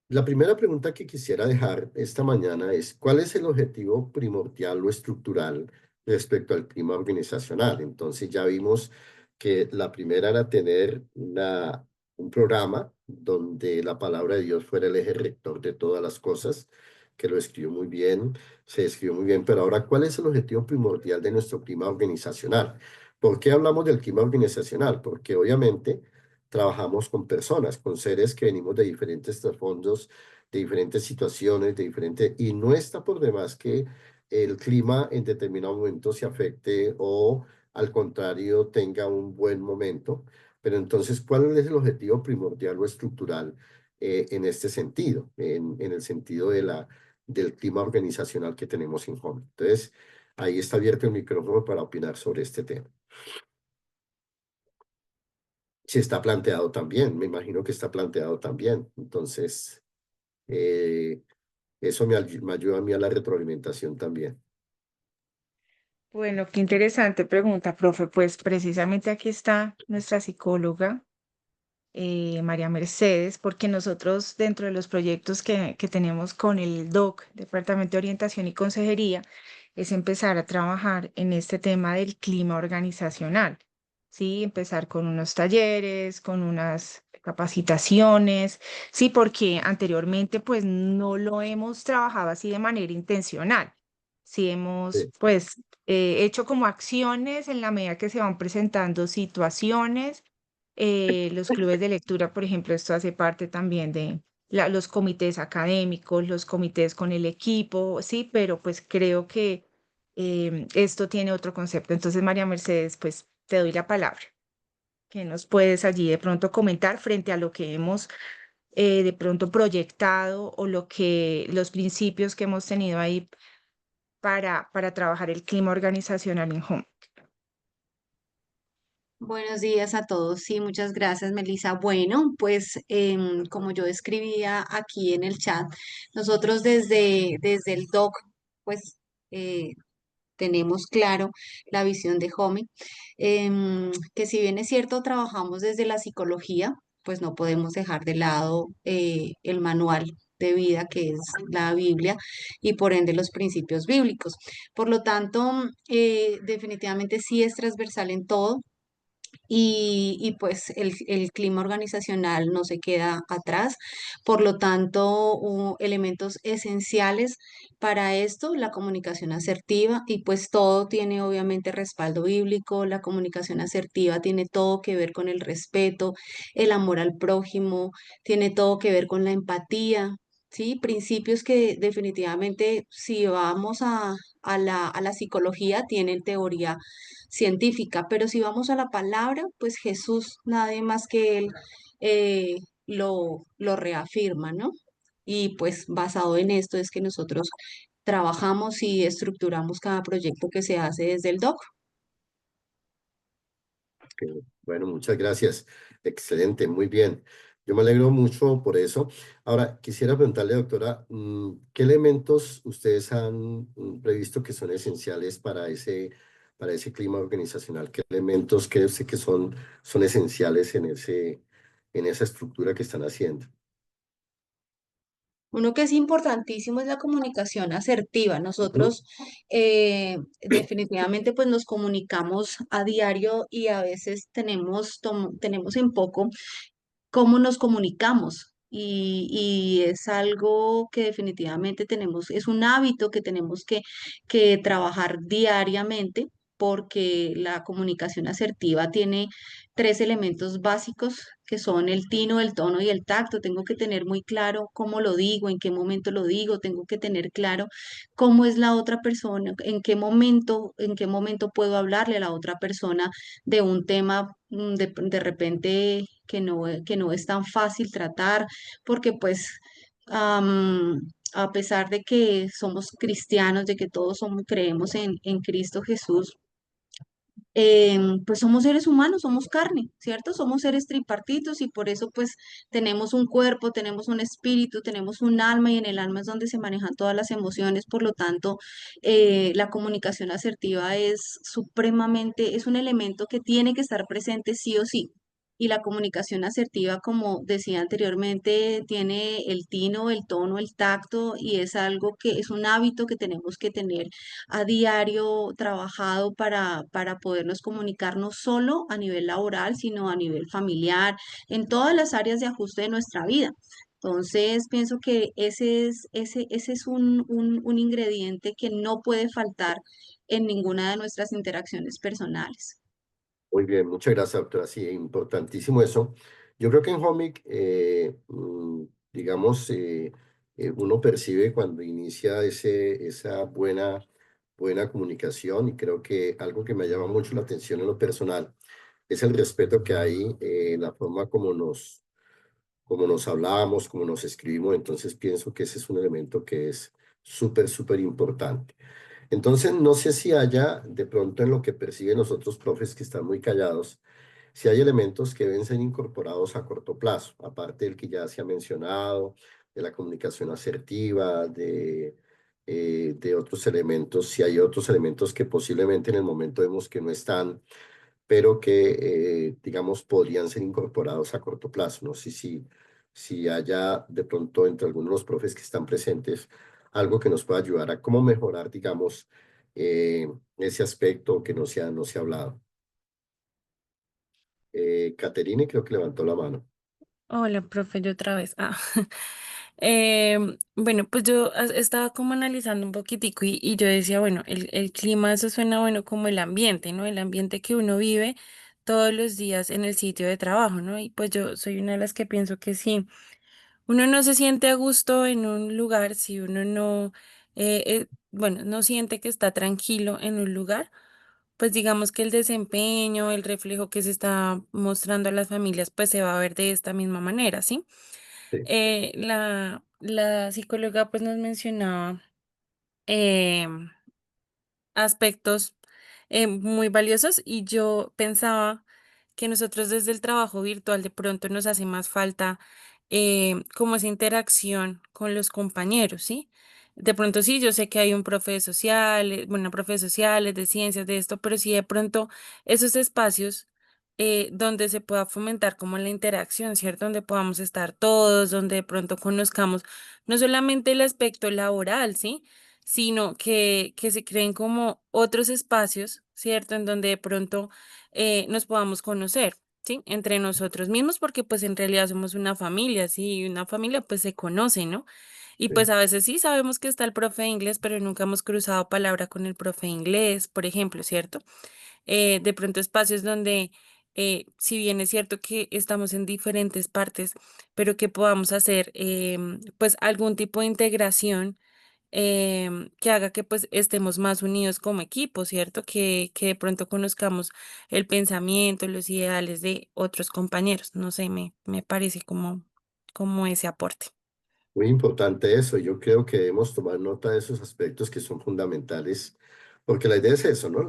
la primera pregunta que quisiera dejar esta mañana es, ¿cuál es el objetivo primordial o estructural respecto al clima organizacional? Entonces ya vimos que la primera era tener un programa donde la palabra de Dios fuera el eje rector de todas las cosas, que lo escribió muy bien, se escribió muy bien, pero ahora, ¿cuál es el objetivo primordial de nuestro clima organizacional? ¿Por qué hablamos del clima organizacional? Porque obviamente trabajamos con personas, con seres que venimos de diferentes trasfondos, de diferentes situaciones, y no está por demás que el clima en determinado momento se afecte o al contrario tenga un buen momento. Pero entonces, ¿cuál es el objetivo primordial o estructural en este sentido, en el sentido del clima organizacional que tenemos en Home? Entonces, ahí está abierto el micrófono para opinar sobre este tema. Si está planteado también, me imagino que está planteado también. Entonces, eso me ayuda a mí a la retroalimentación también. Bueno, qué interesante pregunta, profe. Pues precisamente aquí está nuestra psicóloga María Mercedes, porque nosotros dentro de los proyectos que tenemos con el DOC, Departamento de Orientación y Consejería, es empezar a trabajar en este tema del clima organizacional, ¿sí? Empezar con unos talleres, con unas capacitaciones, sí, porque anteriormente pues no lo hemos trabajado así de manera intencional. Sí hemos Sí, pues hecho como acciones en la medida que se van presentando situaciones. Los clubes de lectura, por ejemplo, esto hace parte también de los comités académicos, los comités con el equipo, sí, pero pues creo que esto tiene otro concepto. Entonces, María Mercedes, pues te doy la palabra. ¿Qué nos puedes allí de pronto comentar frente a lo que hemos de pronto proyectado o lo que los principios que hemos tenido ahí para trabajar el clima organizacional en Home? Buenos días a todos. Sí, muchas gracias, Melissa. Bueno, pues como yo escribía aquí en el chat, nosotros desde el DOC, pues eh, tenemos claro la visión de Home, que si bien es cierto, trabajamos desde la psicología, pues no podemos dejar de lado el manual de vida que es la Biblia y por ende los principios bíblicos. Por lo tanto, definitivamente sí es transversal en todo y pues el clima organizacional no se queda atrás. Por lo tanto, elementos esenciales para esto, la comunicación asertiva y pues todo tiene obviamente respaldo bíblico. La comunicación asertiva tiene todo que ver con el respeto, el amor al prójimo, tiene todo que ver con la empatía. Sí, principios que definitivamente si vamos a la psicología tienen teoría científica, pero si vamos a la palabra, pues Jesús, nadie más que él, eh, lo reafirma, ¿no? Y pues basado en esto es que nosotros trabajamos y estructuramos cada proyecto que se hace desde el DOC. bueno, muchas gracias. Excelente, muy bien. Yo me alegro mucho por eso. Ahora, quisiera preguntarle, doctora, ¿qué elementos ustedes han previsto que son esenciales para ese clima organizacional? ¿Qué elementos cree usted que son esenciales en esa estructura que están haciendo? Uno que es importantísimo es la comunicación asertiva. Ujú. Nosotros definitivamente pues nos comunicamos a diario y a veces tenemos en poco cómo nos comunicamos. Y es algo que definitivamente tenemos, es un hábito que tenemos que trabajar diariamente porque la comunicación asertiva tiene tres elementos básicos que son el tino, el tono y el tacto. Tengo que tener muy claro cómo lo digo, en qué momento lo digo, tengo que tener claro cómo es la otra persona, en qué momento puedo hablarle a la otra persona de un tema de repente que no es tan fácil tratar, porque pues a pesar de que somos cristianos, de que todos creemos en Cristo Jesús, pues somos seres humanos, somos carne, ¿cierto? Somos seres tripartitos y por eso pues tenemos un cuerpo, tenemos un espíritu, tenemos un alma y en el alma es donde se manejan todas las emociones. Por lo tanto, la comunicación asertiva es supremamente, es un elemento que tiene que estar presente sí o sí. Y la comunicación asertiva, como decía anteriormente, tiene el tino, el tono, el tacto y es algo que es un hábito que tenemos que tener a diario trabajado para podernos comunicar no solo a nivel laboral, sino a nivel familiar, en todas las áreas de ajuste de nuestra vida. Entonces, pienso que ese es un ingrediente que no puede faltar en ninguna de nuestras interacciones personales. Muy bien, muchas gracias, doctora. Sí, importantísimo eso. Yo creo que en Homic, digamos, uno percibe cuando inicia esa buena comunicación y creo que algo que me llama mucho la atención en lo personal es el respeto que hay en la forma como nos hablamos, como nos escribimos. Entonces pienso que ese es un elemento que es súper importante. Entonces, no sé si haya de pronto en lo que perciben los otros profes que están muy callados, si hay elementos que deben ser incorporados a corto plazo, aparte del que ya se ha mencionado, de la comunicación asertiva, de otros elementos, si hay otros elementos que posiblemente en el momento vemos que no están pero que, digamos, podrían ser incorporados a corto plazo. No sé si haya de pronto entre algunos de los profes que están presentes algo que nos pueda ayudar a cómo mejorar, digamos, ese aspecto que no se ha hablado. Caterine creo que levantó la mano. Hola, profe, yo otra vez. Bueno, pues yo estaba como analizando un poquitico y yo decía, bueno, el clima, eso suena bueno como el ambiente, ¿no? El ambiente que uno vive todos los días en el sitio de trabajo, ¿no? Y pues yo soy una de las que pienso que sí, uno no se siente a gusto en un lugar si uno no, bueno, no siente que está tranquilo en un lugar, pues digamos que el desempeño, el reflejo que se está mostrando a las familias, pues se va a ver de esta misma manera, ¿sí? Sí. La psicóloga pues nos mencionaba em, aspectos muy valiosos y yo pensaba que nosotros desde el trabajo virtual de pronto nos hace más falta como esa interacción con los compañeros, ¿sí? De pronto sí, yo sé que hay un profe de sociales, bueno, profe de sociales, de ciencias, de esto, pero sí de pronto esos espacios donde se pueda fomentar como la interacción, ¿cierto? Donde podamos estar todos, donde de pronto conozcamos no solamente el aspecto laboral, ¿sí? Sino que se creen como otros espacios, ¿cierto? En donde de pronto nos podamos conocer, ¿sí? Entre nosotros mismos, porque pues en realidad somos una familia, ¿sí? Y una familia pues se conoce, ¿no? Y Sí. pues a veces sí sabemos que está el profe de inglés, pero nunca hemos cruzado palabra con el profe de inglés, por ejemplo, ¿cierto? De pronto espacios donde, si bien es cierto que estamos en diferentes partes, pero que podamos hacer pues algún tipo de integración que haga que pues estemos más unidos como equipo, ¿cierto? Que de pronto conozcamos el pensamiento, los ideales de otros compañeros. No sé, me parece como ese aporte. Muy importante eso. Yo creo que debemos tomar nota de esos aspectos que son fundamentales, porque la idea es eso, ¿no?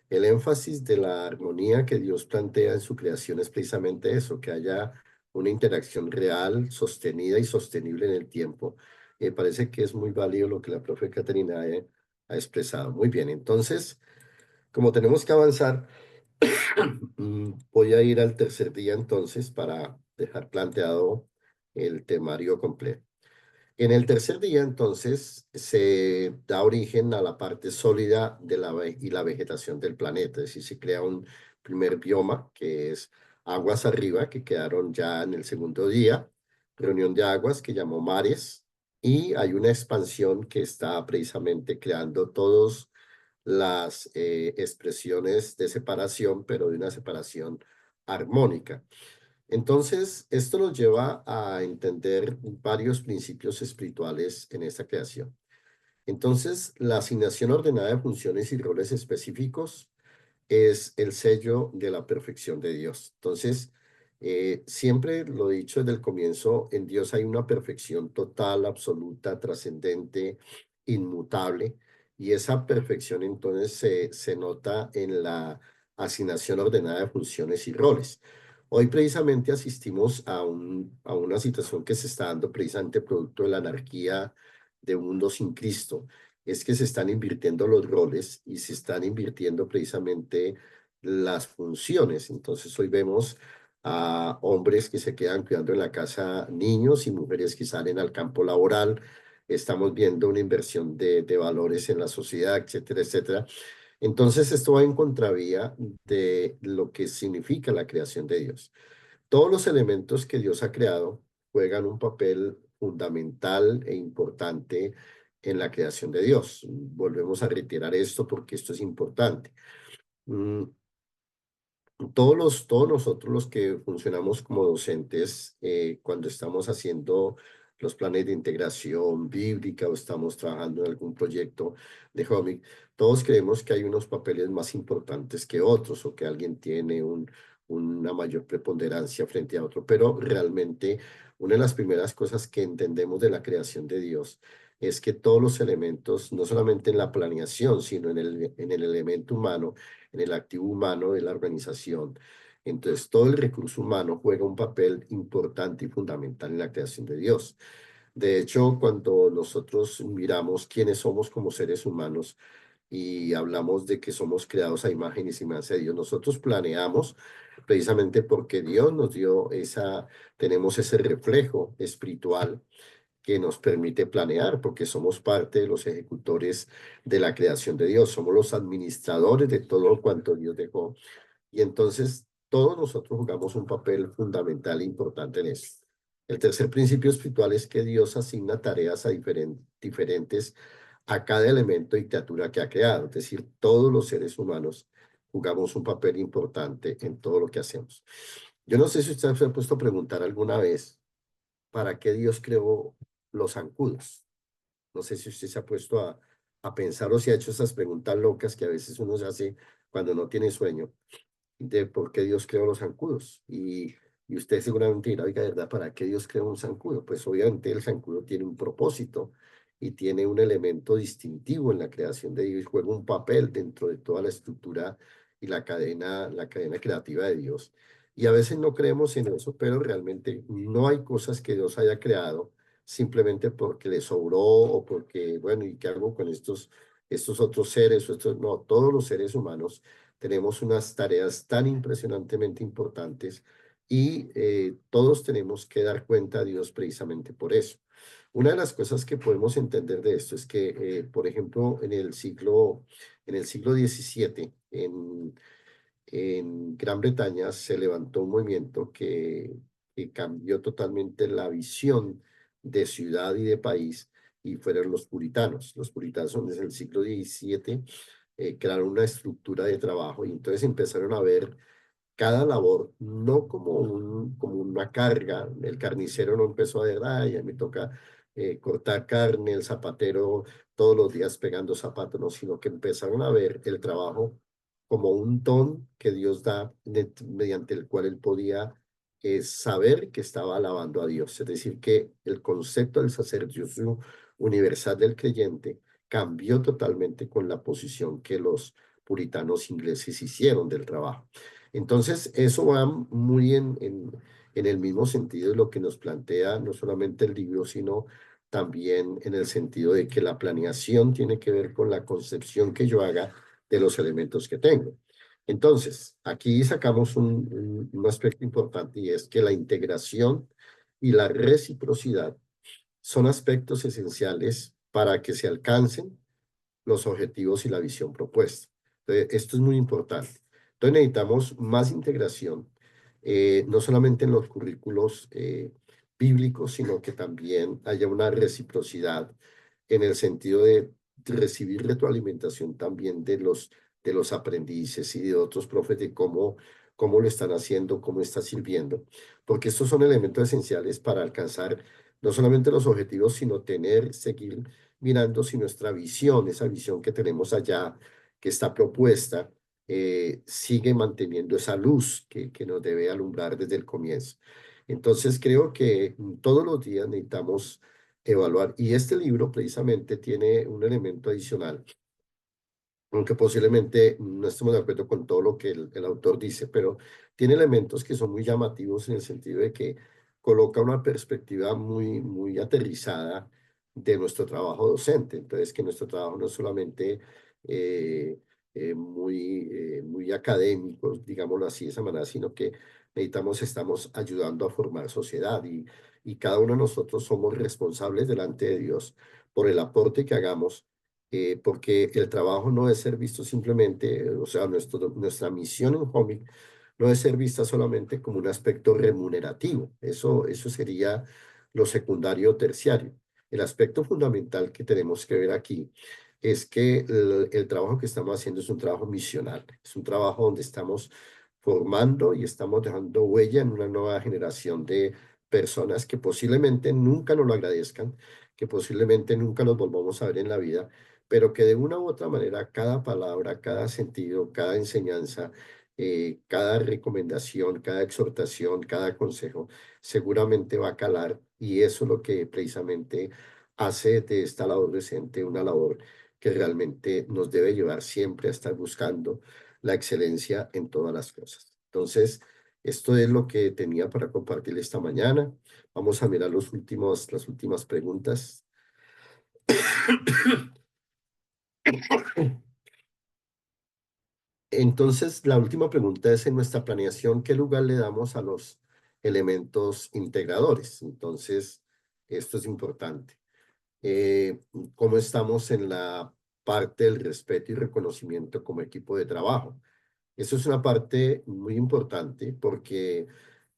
El énfasis de la armonía que Dios plantea en su creación es precisamente eso, que haya una interacción real, sostenida y sostenible en el tiempo. Me parece que es muy válido lo que la profe Caterina ha expresado. Muy bien, entonces, como tenemos que avanzar, voy a ir al tercer día entonces para dejar planteado el temario completo. En el tercer día, entonces, se da origen a la parte sólida de y la vegetación del planeta, es decir, se crea un primer bioma que es aguas arriba, que quedaron ya en el segundo día, reunión de aguas que llamó mares, y hay una expansión que está precisamente creando todas las expresiones de separación, pero de una separación armónica. Entonces, esto nos lleva a entender varios principios espirituales en esta creación. Entonces, la asignación ordenada de funciones y roles específicos es el sello de la perfección de Dios. Entonces, siempre lo he dicho desde el comienzo, en Dios hay una perfección total, absoluta, trascendente, inmutable, y esa perfección entonces se nota en la asignación ordenada de funciones y roles. Hoy precisamente asistimos a una situación que se está dando precisamente producto de la anarquía de un mundo sin Cristo. Es que se están invirtiendo los roles y se están invirtiendo precisamente las funciones. Entonces hoy vemos a hombres que se quedan cuidando en la casa niños y mujeres que salen al campo laboral. Estamos viendo una inversión de valores en la sociedad, etcétera, etcétera. Entonces esto va en contravía de lo que significa la creación de Dios. Todos los elementos que Dios ha creado juegan un papel fundamental e importante en la creación de Dios. Volvemos a reiterar esto porque esto es importante. Mm, todos nosotros los que funcionamos como docentes, cuando estamos haciendo los planes de integración bíblica o estamos trabajando en algún proyecto de hobby, todos creemos que hay unos papeles más importantes que otros o que alguien tiene una mayor preponderancia frente a otro, pero realmente una de las primeras cosas que entendemos de la creación de Dios es que todos los elementos, no solamente en la planeación, sino en el elemento humano, en el activo humano de la organización. Entonces, todo el recurso humano juega un papel importante y fundamental en la creación de Dios. De hecho, cuando nosotros miramos quiénes somos como seres humanos, y hablamos de que somos creados a imagen y semejanza de Dios. Nosotros planeamos precisamente porque Dios nos dio tenemos ese reflejo espiritual que nos permite planear, porque somos parte de los ejecutores de la creación de Dios, somos los administradores de todo cuanto Dios dejó. Y entonces todos nosotros jugamos un papel fundamental e importante en eso. El tercer principio espiritual es que Dios asigna tareas a diferentes a cada elemento y criatura que ha creado. Es decir, todos los seres humanos jugamos un papel importante en todo lo que hacemos. Yo no sé si usted se ha puesto a preguntar alguna vez para qué Dios creó los zancudos. No sé si usted se ha puesto a pensar o si ha hecho esas preguntas locas que a veces uno se hace cuando no tiene sueño, de por qué Dios creó los zancudos. Y usted seguramente dirá, oiga, ¿verdad? ¿Para qué Dios creó un zancudo? Pues obviamente el zancudo tiene un propósito y tiene un elemento distintivo en la creación de Dios, juega un papel dentro de toda la estructura y la cadena creativa de Dios. Y a veces no creemos en eso, pero realmente no hay cosas que Dios haya creado simplemente porque le sobró o porque, bueno, ¿y qué hago con estos otros seres? No, todos los seres humanos tenemos unas tareas tan impresionantemente importantes y todos tenemos que dar cuenta a Dios precisamente por eso. Una de las cosas que podemos entender de esto es que, por ejemplo, en el siglo XVII, en Gran Bretaña se levantó un movimiento que cambió totalmente la visión de ciudad y de país, y fueron los puritanos. Los puritanos son desde el siglo XVII, crearon una estructura de trabajo y entonces empezaron a ver cada labor no como una carga. El carnicero no empezó a ver, ay, ya me toca cortar carne, el zapatero todos los días pegando zapatos, no, sino que empezaron a ver el trabajo como un don que Dios da mediante el cual él podía saber que estaba alabando a Dios. Es decir, que el concepto del sacerdocio universal del creyente cambió totalmente con la posición que los puritanos ingleses hicieron del trabajo. Entonces, eso va muy en el mismo sentido de lo que nos plantea no solamente el libro, sino también en el sentido de que la planeación tiene que ver con la concepción que yo haga de los elementos que tengo. Entonces, aquí sacamos un aspecto importante, y es que la integración y la reciprocidad son aspectos esenciales para que se alcancen los objetivos y la visión propuesta. Entonces, esto es muy importante. Entonces necesitamos más integración, no solamente en los currículos bíblicos, sino que también haya una reciprocidad en el sentido de recibir retroalimentación también de los aprendices y de otros profes de cómo lo están haciendo, cómo está sirviendo, porque estos son elementos esenciales para alcanzar no solamente los objetivos, sino seguir mirando si nuestra visión, esa visión que tenemos allá, que está propuesta, sigue manteniendo esa luz que nos debe alumbrar desde el comienzo. Entonces creo que todos los días necesitamos evaluar, y este libro precisamente tiene un elemento adicional, aunque posiblemente no estemos de acuerdo con todo lo que el autor dice, pero tiene elementos que son muy llamativos en el sentido de que coloca una perspectiva muy aterrizada de nuestro trabajo docente. Entonces, que nuestro trabajo no es solamente muy académico, digámoslo así de esa manera, sino que estamos ayudando a formar sociedad, y cada uno de nosotros somos responsables delante de Dios por el aporte que hagamos, porque el trabajo no debe ser visto simplemente, o sea, nuestra misión en Homic no debe ser vista solamente como un aspecto remunerativo. Eso sería lo secundario o terciario. El aspecto fundamental que tenemos que ver aquí es que el trabajo que estamos haciendo es un trabajo misional, es un trabajo donde estamos formando y estamos dejando huella en una nueva generación de personas que posiblemente nunca nos lo agradezcan, que posiblemente nunca nos volvamos a ver en la vida, pero que de una u otra manera cada palabra, cada sentido, cada enseñanza, cada recomendación, cada exhortación, cada consejo, seguramente va a calar, y eso es lo que precisamente hace de esta labor docente una labor que realmente nos debe llevar siempre a estar buscando la excelencia en todas las cosas. Entonces, esto es lo que tenía para compartir esta mañana. Vamos a mirar las últimas preguntas. Entonces, la última pregunta es en nuestra planeación, ¿qué lugar le damos a los elementos integradores? Entonces, esto es importante. Eh, ¿Cómo estamos en la parte del respeto y reconocimiento como equipo de trabajo? Eso es una parte muy importante porque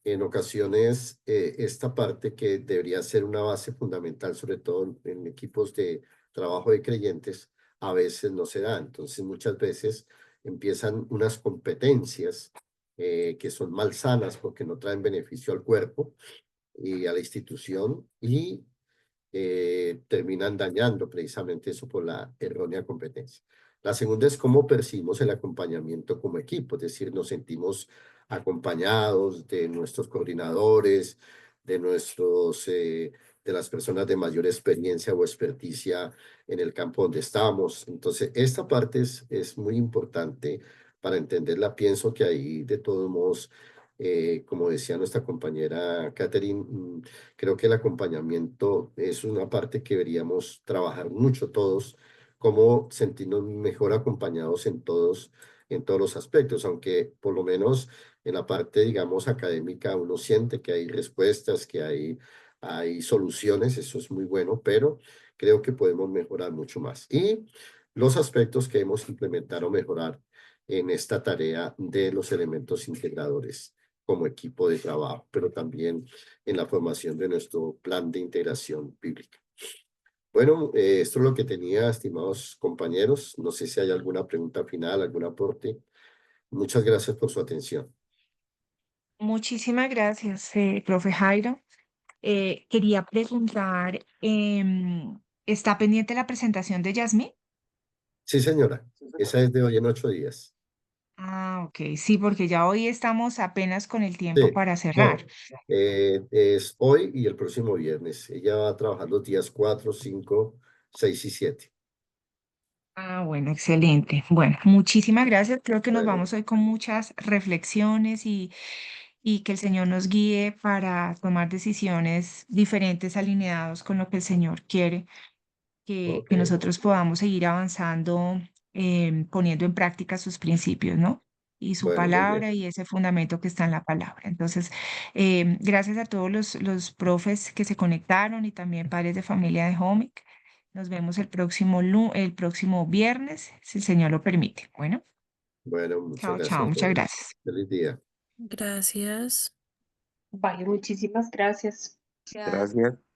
en ocasiones esta parte que debería ser una base fundamental, sobre todo en equipos de trabajo de creyentes, a veces no se da. Entonces muchas veces empiezan unas competencias que son malsanas porque no traen beneficio al cuerpo y a la institución y terminan dañando precisamente eso por la errónea competencia. La segunda es cómo percibimos el acompañamiento como equipo, es decir, nos sentimos acompañados de nuestros coordinadores, de de las personas de mayor experiencia o experticia en el campo donde estamos. Entonces, esta parte es muy importante para entenderla. Pienso que ahí, de todos modos, como decía nuestra compañera Catherine, creo que el acompañamiento es una parte que deberíamos trabajar mucho todos, cómo sentirnos mejor acompañados en todos los aspectos, aunque por lo menos en la parte, digamos, académica uno siente que hay respuestas, que hay soluciones, eso es muy bueno, pero creo que podemos mejorar mucho más. Y los aspectos que hemos implementado o mejorar en esta tarea de los elementos integradores como equipo de trabajo, pero también en la formación de nuestro plan de integración bíblica. Bueno, esto es lo que tenía, estimados compañeros. No sé si hay alguna pregunta final, algún aporte. Muchas gracias por su atención. Muchísimas gracias, profe Jairo. Quería preguntar, ¿está pendiente la presentación de Yasmín? Sí, señora. Esa es de hoy en 8 días. Ah, ok, sí, porque ya hoy estamos apenas con el tiempo Sí, para cerrar. no. Es hoy y el próximo viernes. Ella va a trabajar los días 4, 5, 6 y 7. Ah, bueno, excelente. Bueno, muchísimas gracias. Creo que nos Bueno, vamos hoy con muchas reflexiones y que el Señor nos guíe para tomar decisiones diferentes, alineados con lo que el Señor quiere, ok. que nosotros podamos seguir avanzando, poniendo en práctica sus principios, ¿no? Y su Bueno, muy bien. palabra y ese fundamento que está en la palabra. Entonces, gracias a todos los profes que se conectaron y también padres de familia de Homic. Nos vemos el próximo viernes, si el Señor lo permite. Bueno, Bueno, muchas chao, chao. gracias. Muchas gracias. Feliz día. Gracias. Vale, muchísimas gracias. Gracias. Gracias.